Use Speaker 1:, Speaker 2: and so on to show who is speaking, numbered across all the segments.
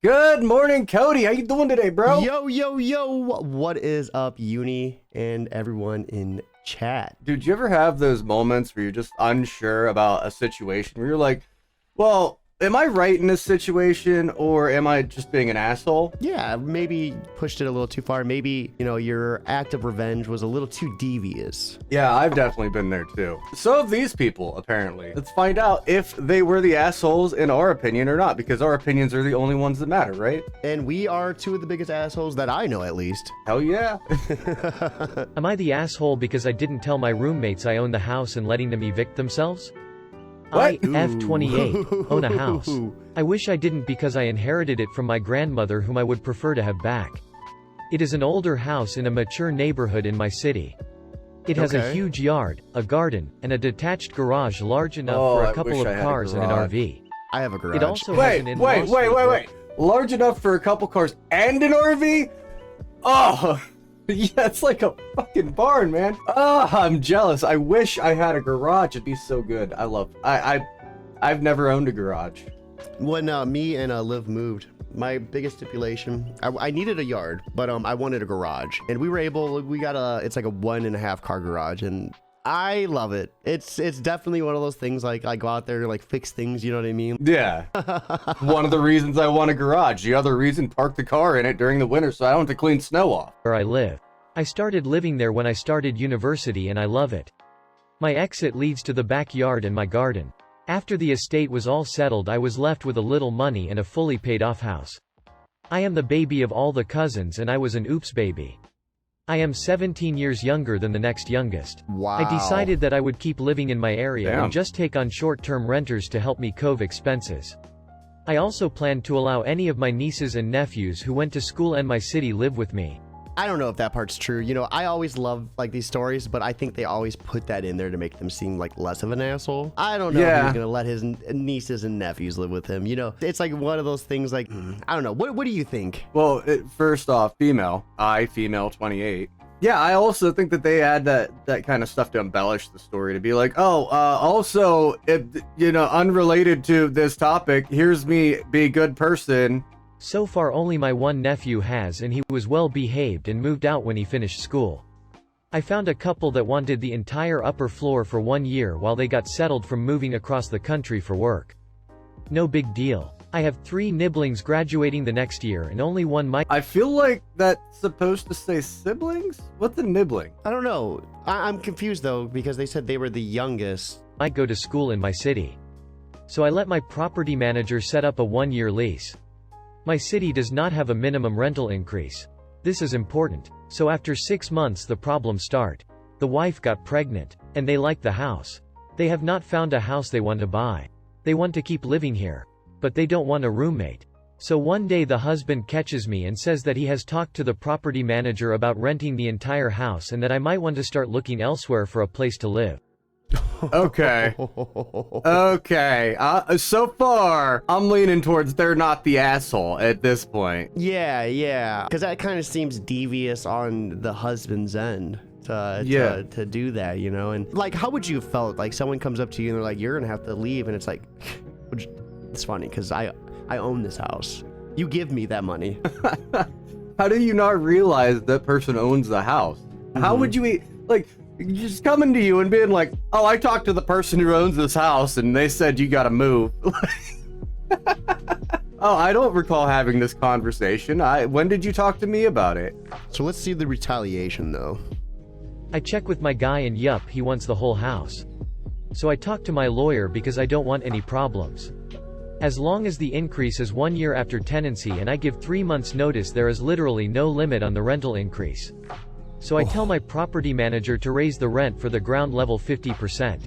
Speaker 1: Good morning, Cody. How you doing today, bro?
Speaker 2: Yo, yo, yo, what is up, Uni and everyone in chat?
Speaker 1: Dude, you ever have those moments where you're just unsure about a situation where you're like, well, am I right in this situation or am I just being an asshole?
Speaker 2: Yeah, maybe pushed it a little too far. Maybe, your act of revenge was a little too devious.
Speaker 1: Yeah, I've definitely been there too. So have these people, apparently. Let's find out if they were the assholes in our opinion or not, because our opinions are the only ones that matter, right?
Speaker 2: And we are two of the biggest assholes that I know, at least.
Speaker 1: Hell yeah.
Speaker 3: Am I the asshole because I didn't tell my roommates I own the house and letting them evict themselves?
Speaker 1: What?
Speaker 3: I, F28, own a house. I wish I didn't because I inherited it from my grandmother whom I would prefer to have back. It is an older house in a mature neighborhood in my city. It has a huge yard, a garden, and a detached garage large enough for a couple of cars and an RV.
Speaker 2: I have a garage.
Speaker 3: It also has an in-law
Speaker 1: Wait. Large enough for a couple cars and an RV? Oh, yeah, it's like a fucking barn, man. Oh, I'm jealous. I wish I had a garage. It'd be so good. I've never owned a garage.
Speaker 2: When me and Liv moved, my biggest stipulation, I needed a yard, but I wanted a garage. And we got it's like a 1.5 car garage, and I love it. It's definitely one of those things like I go out there to like fix things, you know what I mean?
Speaker 1: Yeah. One of the reasons I want a garage. The other reason, park the car in it during the winter so I don't have to clean snow off.
Speaker 3: Where I live. I started living there when I started university and I love it. My exit leads to the backyard and my garden. After the estate was all settled, I was left with a little money and a fully paid off house. I am the baby of all the cousins and I was an oops baby. I am 17 years younger than the next youngest.
Speaker 2: Wow.
Speaker 3: I decided that I would keep living in my area
Speaker 1: Damn.
Speaker 3: and just take on short-term renters to help me cove expenses. I also planned to allow any of my nieces and nephews who went to school in my city live with me.
Speaker 2: I don't know if that part's true. I always love like these stories, but I think they always put that in there to make them seem like less of an asshole. I don't know if he's gonna let his nieces and nephews live with him. It's like one of those things like, I don't know. What do you think?
Speaker 1: Well, first off, female 28. Yeah, I also think that they add that kind of stuff to embellish the story, to be like, also, if, unrelated to this topic, here's me be a good person.
Speaker 3: So far only my one nephew has, and he was well behaved and moved out when he finished school. I found a couple that wanted the entire upper floor for 1 year while they got settled from moving across the country for work. No big deal. I have 3 nibblings graduating the next year and only one might—
Speaker 1: I feel like that's supposed to say siblings? What's a nibbling?
Speaker 2: I don't know. I'm confused though, because they said they were the youngest.
Speaker 3: might go to school in my city. So I let my property manager set up a 1-year lease. My city does not have a minimum rental increase. This is important. So after 6 months the problems start. The wife got pregnant, and they like the house. They have not found a house they want to buy. They want to keep living here. But they don't want a roommate. So one day the husband catches me and says that he has talked to the property manager about renting the entire house and that I might want to start looking elsewhere for a place to live.
Speaker 1: Okay. Okay. So far, I'm leaning towards they're not the asshole at this point.
Speaker 2: Yeah. Because that kind of seems devious on the husband's end to do that, And like, how would you have felt like someone comes up to you and they're like, "You're gonna have to leave," and it's like, it's funny because I own this house. You give me that money.
Speaker 1: How do you not realize that person owns the house? How would you just coming to you and being like, "Oh, I talked to the person who owns this house and they said you gotta move." Oh, I don't recall having this conversation. When did you talk to me about it?
Speaker 2: So let's see the retaliation though.
Speaker 3: I check with my guy and yup, he wants the whole house. So I talk to my lawyer because I don't want any problems. As long as the increase is 1 year after tenancy and I give 3 months notice, there is literally no limit on the rental increase. So I tell my property manager to raise the rent for the ground level 50%.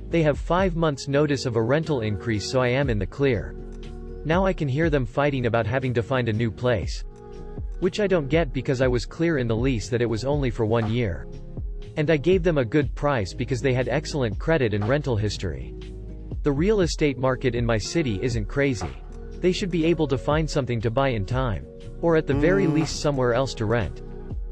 Speaker 3: They have 5 months notice of a rental increase, so I am in the clear. Now I can hear them fighting about having to find a new place. Which I don't get because I was clear in the lease that it was only for 1 year. And I gave them a good price because they had excellent credit and rental history. The real estate market in my city isn't crazy. They should be able to find something to buy in time. Or at the very least somewhere else to rent.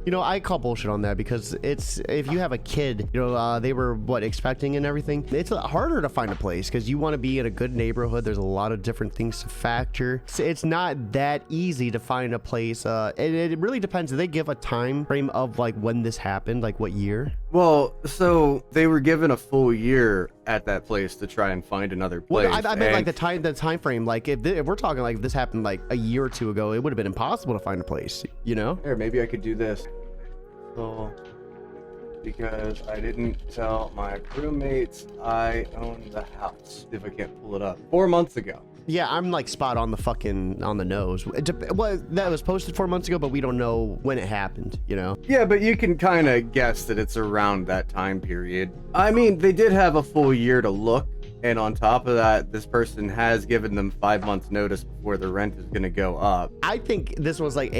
Speaker 2: You know, I call bullshit on that because it's, if you have a kid, you know, they were expecting and everything. It's harder to find a place because you want to be in a good neighborhood. There's a lot of different things to factor. So it's not that easy to find a place. It really depends. Do they give a time frame of like when this happened, like what year?
Speaker 1: Well, so they were given a full year at that place to try and find another place.
Speaker 2: Well, I mean, like the time frame. Like if we're talking like this happened like a year or two ago, it would have been impossible to find a place. You know?
Speaker 1: Here, maybe I could do this. So, because I didn't tell my roommates I own the house. If I can't pull it up. 4 months ago.
Speaker 2: Yeah, I'm like spot on the nose. Well, that was posted 4 months ago, but we don't know when it happened, you know?
Speaker 1: Yeah, but you can kind of guess that it's around that time period. I mean, they did have a full year to look. And on top of that, this person has given them 5 months notice before the rent is going to go up.
Speaker 2: I think this was like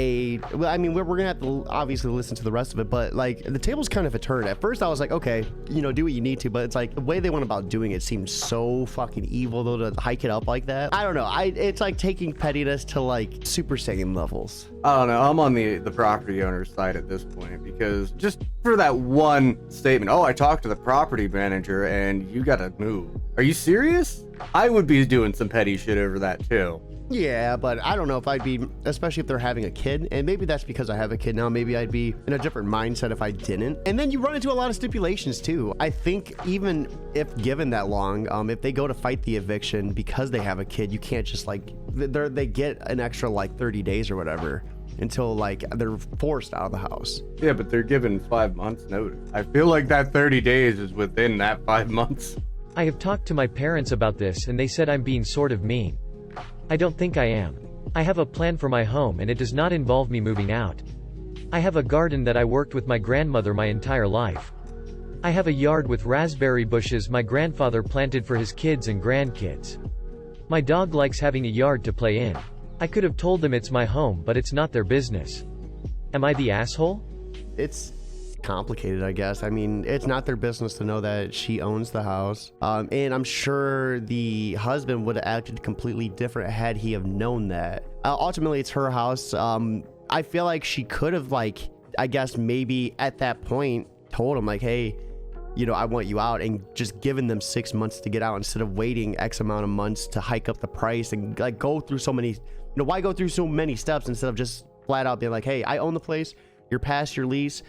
Speaker 2: well, I mean, we're going to have to obviously listen to the rest of it, but like the table's kind of a turn. At first I was like, okay, you know, do what you need to, but it's like the way they went about doing it seems so fucking evil though, to hike it up like that. I don't know. It's like taking pettiness to like Super Saiyan levels.
Speaker 1: I don't know. I'm on the property owner's side at this point because just for that one statement, oh, I talked to the property manager and you got to move. Are you serious? I would be doing some petty shit over that too.
Speaker 2: Yeah, but I don't know if I'd be, especially if they're having a kid, and maybe that's because I have a kid now. Maybe I'd be in a different mindset if I didn't. And then you run into a lot of stipulations too. I think even if given that long, if they go to fight the eviction because they have a kid, you can't just like, they get an extra like 30 days or whatever until like they're forced out of the house.
Speaker 1: Yeah, but they're given 5 months notice. I feel like that 30 days is within that 5 months.
Speaker 3: I have talked to my parents about this and they said I'm being sort of mean. I don't think I am. I have a plan for my home and it does not involve me moving out. I have a garden that I worked with my grandmother my entire life. I have a yard with raspberry bushes my grandfather planted for his kids and grandkids. My dog likes having a yard to play in. I could have told them it's my home, but it's not their business. Am I the asshole?
Speaker 2: It's complicated, I guess. I mean, it's not their business to know that she owns the house. And I'm sure the husband would have acted completely different had he have known that. Ultimately, it's her house. I feel like she could have, like, I guess maybe at that point told him, like, hey, you know, I want you out, and just given them 6 months to get out instead of waiting X amount of months to hike up the price and like go through so many, you know, why go through so many steps instead of just flat out being like, hey, I own the place, you're past your lease.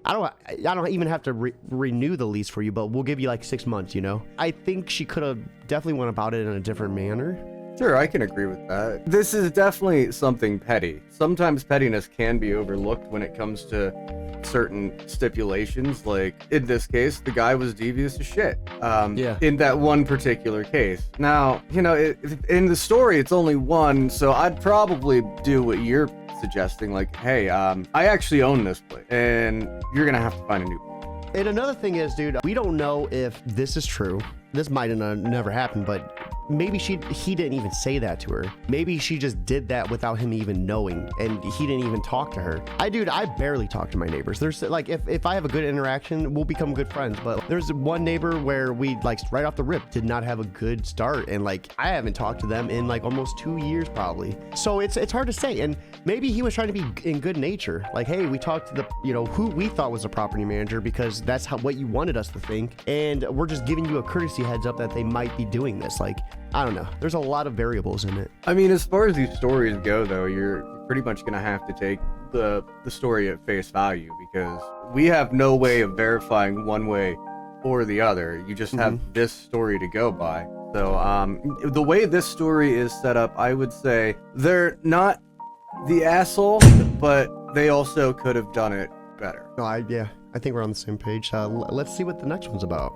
Speaker 2: I don't even have to renew the lease for you, but we'll give you like 6 months, you know? I think she could have definitely went about it in a different manner.
Speaker 1: Sure, I can agree with that. This is definitely something petty. Sometimes pettiness can be overlooked when it comes to certain stipulations. Like, in this case, the guy was devious as shit.
Speaker 2: Yeah.
Speaker 1: In that one particular case. Now, you know, in the story, it's only one, so I'd probably do what you're suggesting, like, hey, I actually own this place and you're gonna have to find a new place.
Speaker 2: And another thing is, dude, we don't know if this is true. This might have never happened, but maybe he didn't even say that to her. Maybe she just did that without him even knowing, and he didn't even talk to her. I barely talk to my neighbors. There's like, if I have a good interaction, we'll become good friends. But there's one neighbor where we like right off the rip did not have a good start, and like I haven't talked to them in like almost 2 years probably. So it's hard to say. And maybe he was trying to be in good nature. Like, hey, we talked to the, you know, who we thought was a property manager because that's what you wanted us to think, and we're just giving you a courtesy heads up that they might be doing this. Like, I don't know. There's a lot of variables in it.
Speaker 1: I mean, as far as these stories go, though, you're pretty much going to have to take the story at face value because we have no way of verifying one way or the other. You just have this story to go by. So the way this story is set up, I would say they're not the asshole, but they also could have done it better.
Speaker 2: No, I think we're on the same page. Let's see what the next one's about.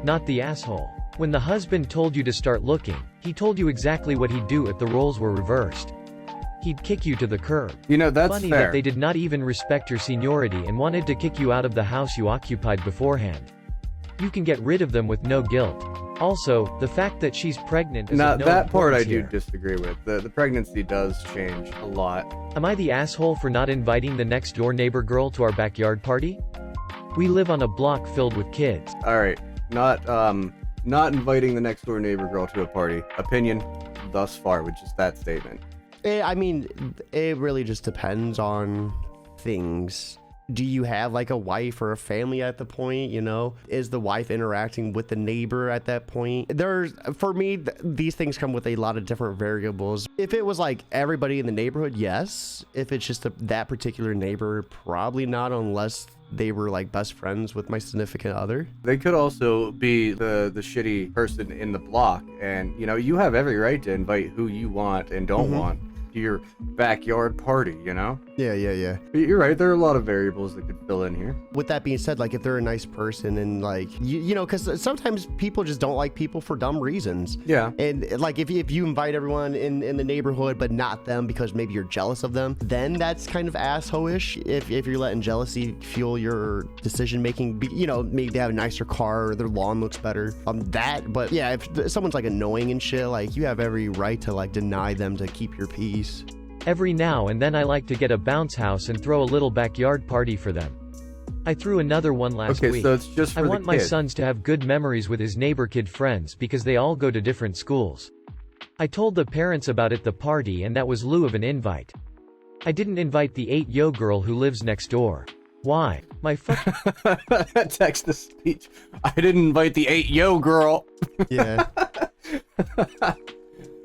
Speaker 3: Not the asshole. When the husband told you to start looking, he told you exactly what he'd do if the roles were reversed. He'd kick you to the curb.
Speaker 1: You know, that's
Speaker 3: funny
Speaker 1: fair.
Speaker 3: That they did not even respect your seniority and wanted to kick you out of the house you occupied beforehand. You can get rid of them with no guilt. Also, the fact that she's pregnant is
Speaker 1: Now,
Speaker 3: of no
Speaker 1: that part I
Speaker 3: importance
Speaker 1: do
Speaker 3: here.
Speaker 1: disagree with. The pregnancy does change a lot.
Speaker 3: Am I the asshole for not inviting the next door neighbor girl to our backyard party? We live on a block filled with kids.
Speaker 1: All right, not inviting the next door neighbor girl to a party. Opinion thus far with just that statement.
Speaker 2: I mean, it really just depends on things. do you have like a wife or a family at the point, you know? Is the wife interacting with the neighbor at that point? For me, these things come with a lot of different variables. If it was like everybody in the neighborhood, yes. If it's just that particular neighbor, probably not, unless they were like best friends with my significant other.
Speaker 1: They could also be the shitty person in the block, and you know, you have every right to invite who you want and don't want to your backyard party, you know?
Speaker 2: Yeah.
Speaker 1: But you're right, there are a lot of variables that could fill in here.
Speaker 2: With that being said, like if they're a nice person and like, you know, because sometimes people just don't like people for dumb reasons.
Speaker 1: Yeah.
Speaker 2: And like if you invite everyone in the neighborhood, but not them because maybe you're jealous of them, then that's kind of asshole-ish. If you're letting jealousy fuel your decision making, you know, maybe they have a nicer car or their lawn looks better. But yeah, if someone's like annoying and shit, like you have every right to like deny them to keep your peace.
Speaker 3: Every now and then I like to get a bounce house and throw a little backyard party for them. I threw another one last week.
Speaker 1: Okay, so it's just for
Speaker 3: I
Speaker 1: the
Speaker 3: want my
Speaker 1: kid.
Speaker 3: sons to have good memories with his neighbor kid friends because they all go to different schools. I told the parents about it the party, and that was lieu of an invite. I didn't invite the 8-yo girl who lives next door. Why? My
Speaker 1: text to speech. I didn't invite the 8-yo girl.
Speaker 2: Yeah.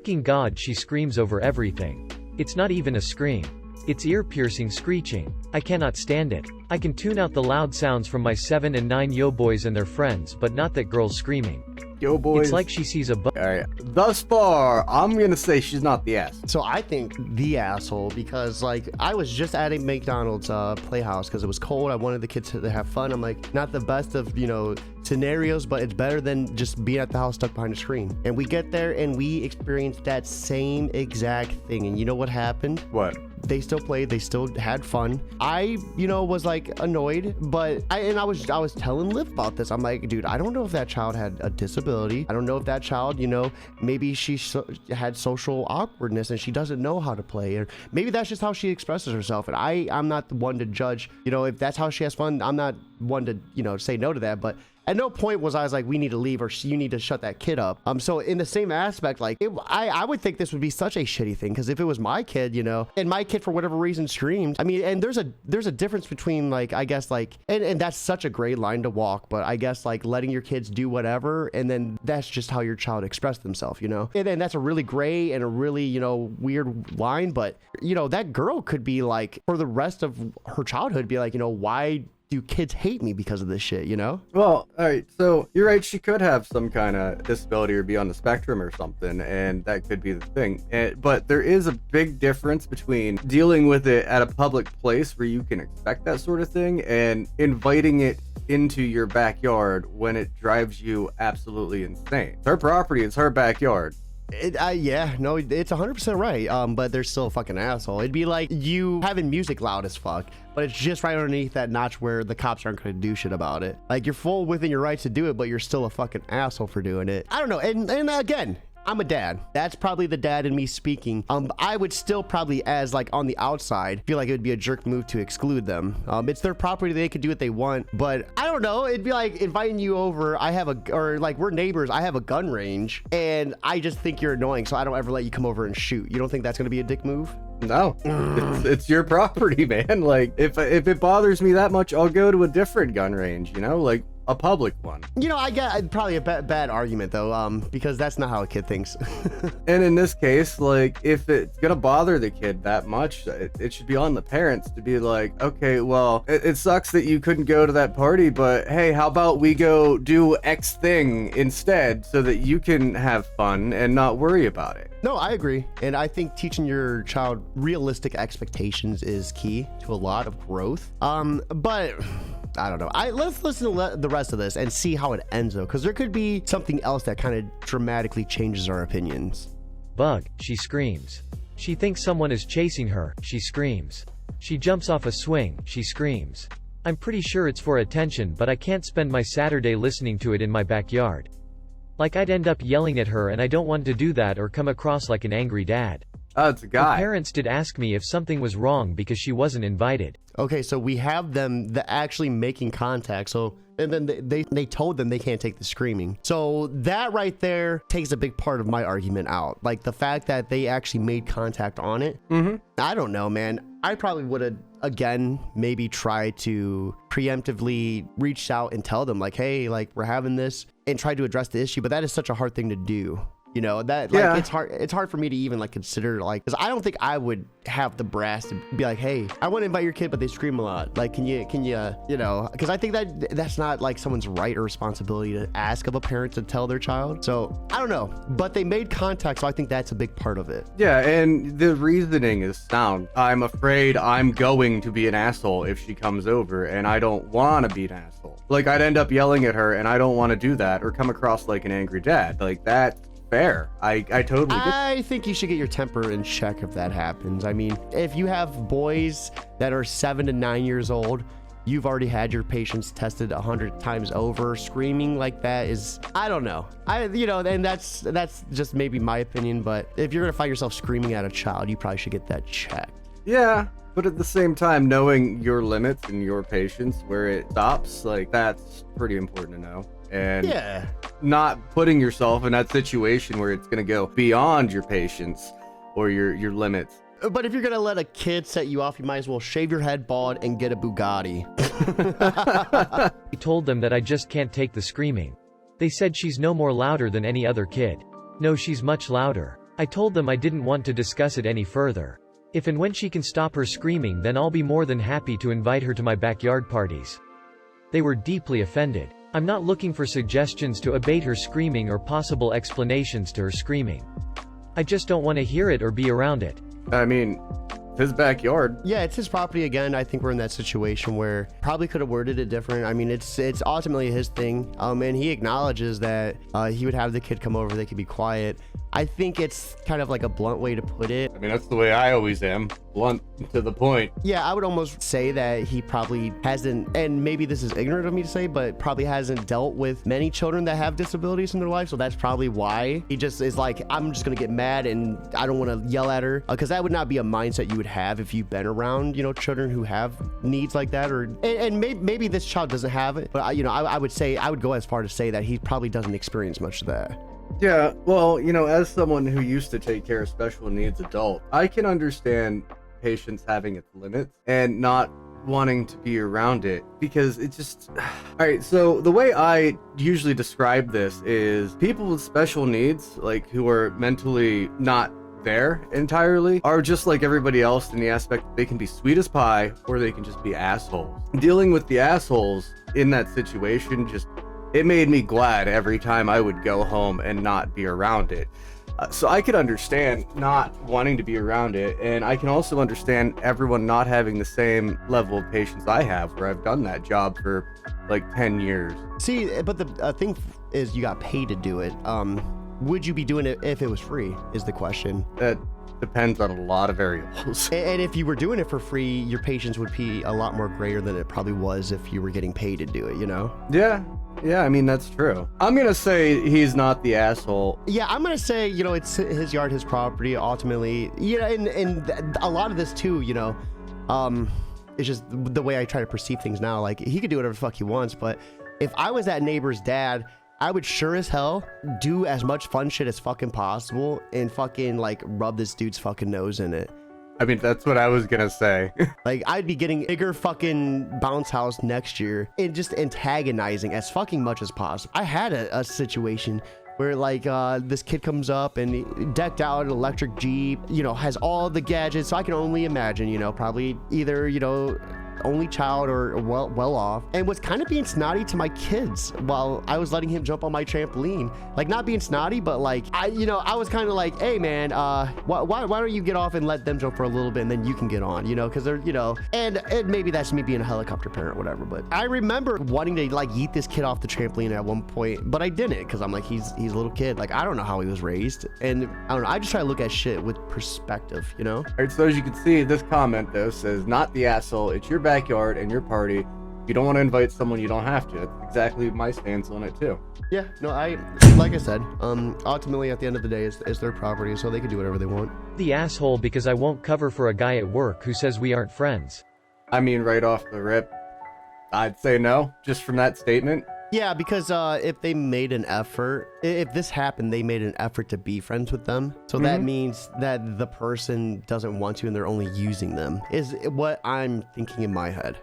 Speaker 3: fucking god, she screams over everything. It's not even a scream. It's ear-piercing screeching. I cannot stand it. I can tune out the loud sounds from my 7 and 9 yo boys and their friends, but not that girl screaming.
Speaker 1: Yo boys.
Speaker 3: It's like she sees a
Speaker 1: Alright, thus far, I'm gonna say she's not the ass.
Speaker 2: So I think the asshole, because like I was just at a McDonald's playhouse because it was cold. I wanted the kids to have fun. I'm like, not the best of, you know, scenarios, but it's better than just being at the house stuck behind a screen. And we get there and we experienced that same exact thing. And you know what happened?
Speaker 1: What?
Speaker 2: They still played, they still had fun. I, you know, was like annoyed, but I was telling Liv about this. I'm like, dude, I don't know if that child had a disability. I don't know if that child, you know, maybe she had social awkwardness and she doesn't know how to play, or maybe that's just how she expresses herself. And I'm not the one to judge, you know, if that's how she has fun. I'm not one to, you know, say no to that, but at no point was I like, we need to leave, or you need to shut that kid up. So in the same aspect, like I would think this would be such a shitty thing, because if it was my kid, you know, and my kid for whatever reason screamed, I mean, and there's a difference between like, I guess like, and that's such a gray line to walk, but I guess like letting your kids do whatever, and then that's just how your child expressed themselves, you know, and then that's a really gray and a really, you know, weird line. But you know, that girl could be like, for the rest of her childhood, be like, you know, why do kids hate me because of this shit, you know?
Speaker 1: Well, all right, so you're right, she could have some kind of disability or be on the spectrum or something, and that could be the thing. But there is a big difference between dealing with it at a public place where you can expect that sort of thing, and inviting it into your backyard when it drives you absolutely insane. It's her property, it's her backyard.
Speaker 2: Yeah, no, it's 100% right. But they're still a fucking asshole. It'd be like you having music loud as fuck, but it's just right underneath that notch where the cops aren't going to do shit about it. Like, you're full within your rights to do it, but you're still a fucking asshole for doing it. I don't know. And again, I'm a dad. That's probably the dad in me speaking. I would still probably, as like on the outside, feel like it would be a jerk move to exclude them. It's their property. They could do what they want, but I don't know. It'd be like inviting you over. Or like we're neighbors. I have a gun range and I just think you're annoying, so I don't ever let you come over and shoot. You don't think that's going to be a dick move?
Speaker 1: No, it's your property, man. Like if it bothers me that much, I'll go to a different gun range, you know, like a public one. You know,
Speaker 2: I get probably a bad argument though, because that's not how a kid thinks.
Speaker 1: And in this case, like if it's gonna bother the kid that much, it should be on the parents to be like, okay, well, it sucks that you couldn't go to that party, but hey, how about we go do X thing instead so that you can have fun and not worry about it.
Speaker 2: No, I agree. And I think teaching your child realistic expectations is key to a lot of growth. But I don't know. Let's listen to the rest of this and see how it ends though, because there could be something else that kind of dramatically changes our opinions.
Speaker 3: Bug, she screams. She thinks someone is chasing her, she screams. She jumps off a swing, she screams. I'm pretty sure it's for attention, but I can't spend my Saturday listening to it in my backyard. Like I'd end up yelling at her, and I don't want to do that or come across like an angry dad.
Speaker 1: Oh, it's a
Speaker 3: Her
Speaker 1: guy.
Speaker 3: parents did ask me if something was wrong because she wasn't invited.
Speaker 2: Okay, so we have them actually making contact. So, and then they told them they can't take the screaming. So that right there takes a big part of my argument out. Like the fact that they actually made contact on it. I don't know, man. I probably would have, again, maybe tried to preemptively reach out and tell them like, hey, like we're having this, and try to address the issue. But that is such a hard thing to do. You know, that like it's hard for me to even like consider, like, because I don't think I would have the brass to be like, hey, I want to invite your kid, but they scream a lot. Like, can you you know, because I think that's not like someone's right or responsibility to ask of a parent to tell their child. So I don't know, but they made contact, so I think that's a big part of it.
Speaker 1: Yeah, and the reasoning is sound. I'm afraid I'm going to be an asshole if she comes over, and I don't want to be an asshole. Like, I'd end up yelling at her, and I don't want to do that, or come across like an angry dad. Like, that's fair. I totally get.
Speaker 2: I think you should get your temper in check if that happens. I mean, if you have boys that are 7 to 9 years old, you've already had your patients tested 100 times over. Screaming like that is, I don't know. You know, and that's just maybe my opinion. But if you're gonna find yourself screaming at a child, you probably should get that checked.
Speaker 1: Yeah, but at the same time, knowing your limits and your patience, where it stops, like, that's pretty important to know. And
Speaker 2: yeah,
Speaker 1: not putting yourself in that situation where it's going to go beyond your patience or your limits.
Speaker 2: But if you're gonna let a kid set you off, you might as well shave your head bald and get a Bugatti.
Speaker 3: I told them that I just can't take the screaming. They said she's no more louder than any other kid. No, she's much louder. I told them I didn't want to discuss it any further. If and when she can stop her screaming, then I'll be more than happy to invite her to my backyard parties. They were deeply offended. I'm not looking for suggestions to abate her screaming or possible explanations to her screaming. I just don't want to hear it or be around it.
Speaker 1: I mean, his backyard.
Speaker 2: Yeah, it's his property again. I think we're in that situation where probably could have worded it different. I mean, it's ultimately his thing. And he acknowledges that he would have the kid come over, they could be quiet. I think it's kind of like a blunt way to put it.
Speaker 1: I mean, that's the way I always am. Blunt to the point.
Speaker 2: Yeah, I would almost say that he probably hasn't, and maybe this is ignorant of me to say, but probably hasn't dealt with many children that have disabilities in their life. So that's probably why he just is like, I'm just going to get mad and I don't want to yell at her. Because that would not be a mindset you would have if you've been around, you know, children who have needs like that. Or and maybe this child doesn't have it. But, you know, I would say, I would go as far to say that he probably doesn't experience much of that.
Speaker 1: Yeah, well, you know, as someone who used to take care of special needs adults, I can understand patience having its limits and not wanting to be around it, because it just all right, so the way I usually describe this is people with special needs, like who are mentally not there entirely, are just like everybody else in the aspect that they can be sweet as pie or they can just be assholes. Dealing with the assholes in that situation, just it made me glad every time I would go home and not be around it. So I could understand not wanting to be around it, and I can also understand everyone not having the same level of patience I have, where I've done that job for like 10 years.
Speaker 2: See, but the thing is, you got paid to do it. Would you be doing it if it was free, is the question.
Speaker 1: That depends on a lot of variables.
Speaker 2: And if you were doing it for free, your patience would be a lot more greater than it probably was if you were getting paid to do it, you know?
Speaker 1: Yeah, I mean, that's true. I'm gonna say he's not the asshole.
Speaker 2: Yeah, I'm gonna say, you know, it's his yard, his property, ultimately. You know, and a lot of this too, you know, it's just the way I try to perceive things now. Like, he could do whatever the fuck he wants, but if I was that neighbor's dad, I would sure as hell do as much fun shit as fucking possible and fucking, like, rub this dude's fucking nose in it.
Speaker 1: I mean, that's what I was gonna say.
Speaker 2: Like, I'd be getting bigger fucking bounce house next year and just antagonizing as fucking much as possible. I had a situation where, like, this kid comes up and he decked out an electric Jeep, you know, has all the gadgets. So I can only imagine, you know, probably either, you know, only child or well off, and was kind of being snotty to my kids while I was letting him jump on my trampoline. Like, not being snotty, but like, I was kind of like, hey man, why don't you get off and let them jump for a little bit and then you can get on, you know, because they're, you know, and maybe that's me being a helicopter parent or whatever. But I remember wanting to like yeet this kid off the trampoline at one point, but I didn't, because I'm like, he's a little kid. Like, I don't know how he was raised, and I don't know, I just try to look at shit with perspective, you know?
Speaker 1: All right, so as you can see, this comment though says, not the asshole, it's your backyard and your party. you don't want to invite someone, you don't have to. That's exactly my stance on it too.
Speaker 2: Yeah, no, like I said, ultimately at the end of the day, it's their property, so they can do whatever they want.
Speaker 3: The asshole because I won't cover for a guy at work who says we aren't friends.
Speaker 1: I mean, right off the rip, I'd say no, just from that statement.
Speaker 2: Yeah, because if they made an effort, if this happened, they made an effort to be friends with them. So that means that the person doesn't want to and they're only using them, is what I'm thinking in my head.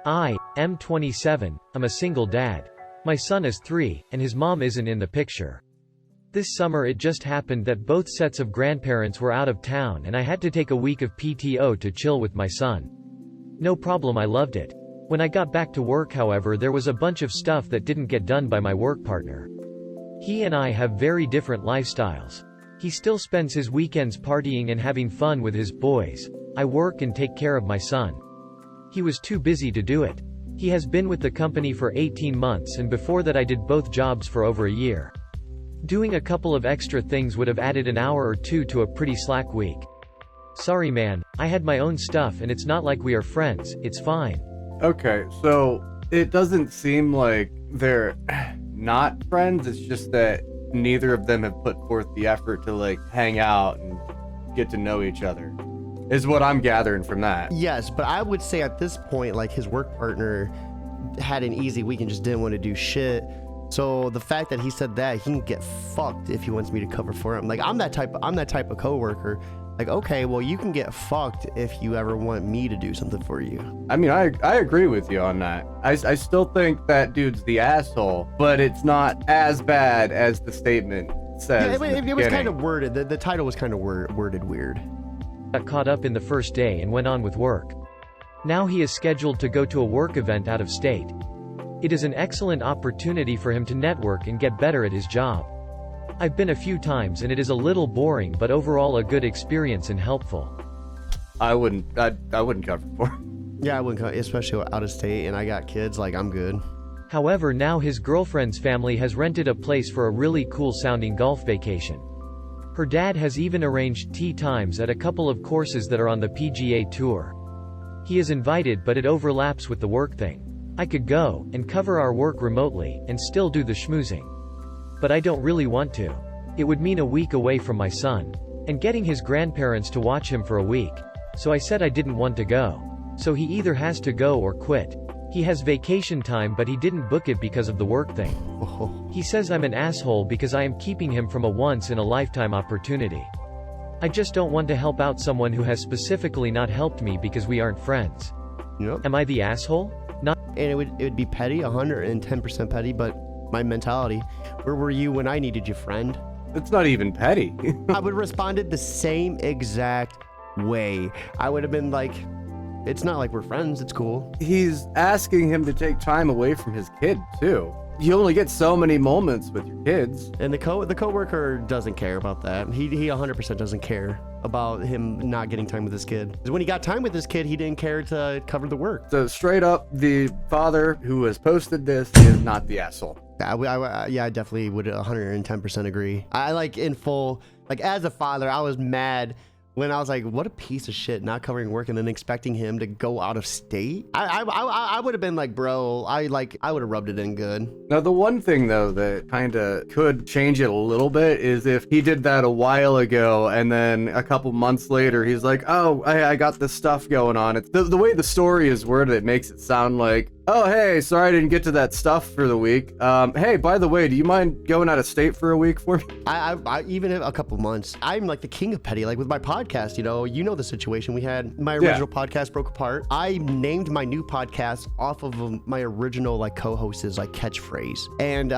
Speaker 3: I am 27, I'm a single dad. My son is 3, and his mom isn't in the picture. This summer it just happened that both sets of grandparents were out of town and I had to take a week of PTO to chill with my son. No problem, I loved it. When I got back to work, however, there was a bunch of stuff that didn't get done by my work partner. He and I have very different lifestyles. He still spends his weekends partying and having fun with his boys. I work and take care of my son. He was too busy to do it. He has been with the company for 18 months and before that I did both jobs for over a year. Doing a couple of extra things would have added an hour or two to a pretty slack week. Sorry man, I had my own stuff and it's not like we are friends, it's fine.
Speaker 1: Okay, so it doesn't seem like they're not friends, it's just that neither of them have put forth the effort to like hang out and get to know each other, is what I'm gathering from that.
Speaker 2: Yes, but I would say at this point, like his work partner had an easy week and just didn't want to do shit. So the fact that he said that, he can get fucked if he wants me to cover for him. Like I'm that type of coworker. Like, okay, well, you can get fucked if you ever want me to do something for you.
Speaker 1: I mean, I agree with you on that. I still think that dude's the asshole, but it's not as bad as the statement says.
Speaker 2: Yeah, it was kind of worded. The title was kind of worded weird.
Speaker 3: Got caught up in the first day and went on with work. Now he is scheduled to go to a work event out of state. It is an excellent opportunity for him to network and get better at his job. I've been a few times and it is a little boring but overall a good experience and helpful.
Speaker 1: I wouldn't cover for him.
Speaker 2: Yeah, I wouldn't, especially out of state and I got kids, like I'm good.
Speaker 3: However, now his girlfriend's family has rented a place for a really cool sounding golf vacation. Her dad has even arranged tee times at a couple of courses that are on the PGA Tour. He is invited but it overlaps with the work thing. I could go and cover our work remotely and still do the schmoozing. But I don't really want to. It would mean a week away from my son. And getting his grandparents to watch him for a week. So I said I didn't want to go. So he either has to go or quit. He has vacation time but he didn't book it because of the work thing. He says I'm an asshole because I am keeping him from a once-in-a-lifetime opportunity. I just don't want to help out someone who has specifically not helped me because we aren't friends.
Speaker 2: Yep.
Speaker 3: Am I the asshole? Not.
Speaker 2: And it would be petty, 110% petty, but my mentality. Where were you when I needed you, friend?
Speaker 1: It's not even petty.
Speaker 2: I would have responded the same exact way. I would have been like, it's not like we're friends, it's cool.
Speaker 1: He's asking him to take time away from his kid, too. You only get so many moments with your kids.
Speaker 2: And the coworker doesn't care about that. He 100% doesn't care about him not getting time with his kid. Because when he got time with his kid, he didn't care to cover the work.
Speaker 1: So straight up, the father who has posted this is not the asshole.
Speaker 2: Yeah, I definitely would 110% agree. I like in full, like as a father, I was mad when I was like, what a piece of shit, not covering work and then expecting him to go out of state. I would have been like, bro, I would have rubbed it in good.
Speaker 1: Now, the one thing though that kind of could change it a little bit is if he did that a while ago and then a couple months later, he's like, oh, I got this stuff going on. It's the way the story is worded, it makes it sound like, oh, hey, sorry I didn't get to that stuff for the week. Hey, by the way, do you mind going out of state for a week for me?
Speaker 2: I even a couple months. I'm like the king of petty, like with my podcast, you know the situation we had. My original podcast broke apart. I named my new podcast off of my original like co-host's like catchphrase. And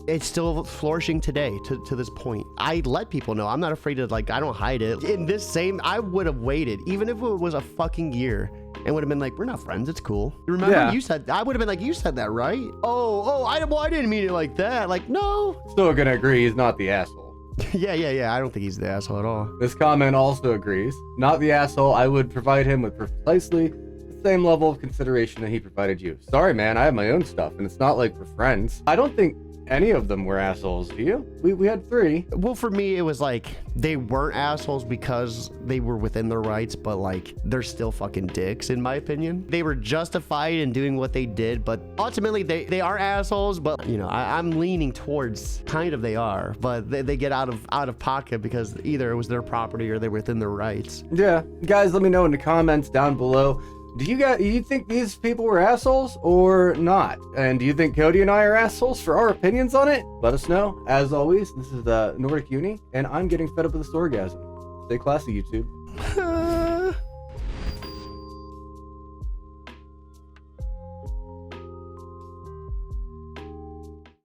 Speaker 2: it's still flourishing today to this point. I let people know. I'm not afraid to like, I don't hide it. In this same, I would have waited, even if it was a fucking year. And would have been like, we're not friends, it's cool. Remember you said, I would have been like, you said that, right? I didn't mean it like that. Like, no.
Speaker 1: Still gonna agree he's not the asshole.
Speaker 2: Yeah. I don't think he's the asshole at all.
Speaker 1: This comment also agrees. Not the asshole. I would provide him with precisely the same level of consideration that he provided you. Sorry, man, I have my own stuff, and it's not like we're friends. I don't think any of them were assholes. Do you? We had 3.
Speaker 2: Well, for me, it was like they weren't assholes because they were within their rights, but like they're still fucking dicks, in my opinion. They were justified in doing what they did, but ultimately they are assholes. But you know, I'm leaning towards kind of they are, but they get out of pocket because either it was their property or they're within their rights.
Speaker 1: Yeah, guys, let me know in the comments down below. Do you think these people were assholes or not? And do you think Cody and I are assholes for our opinions on it? Let us know. As always, this is Nordic Uni, and I'm getting fed up with this orgasm. Stay classy, YouTube.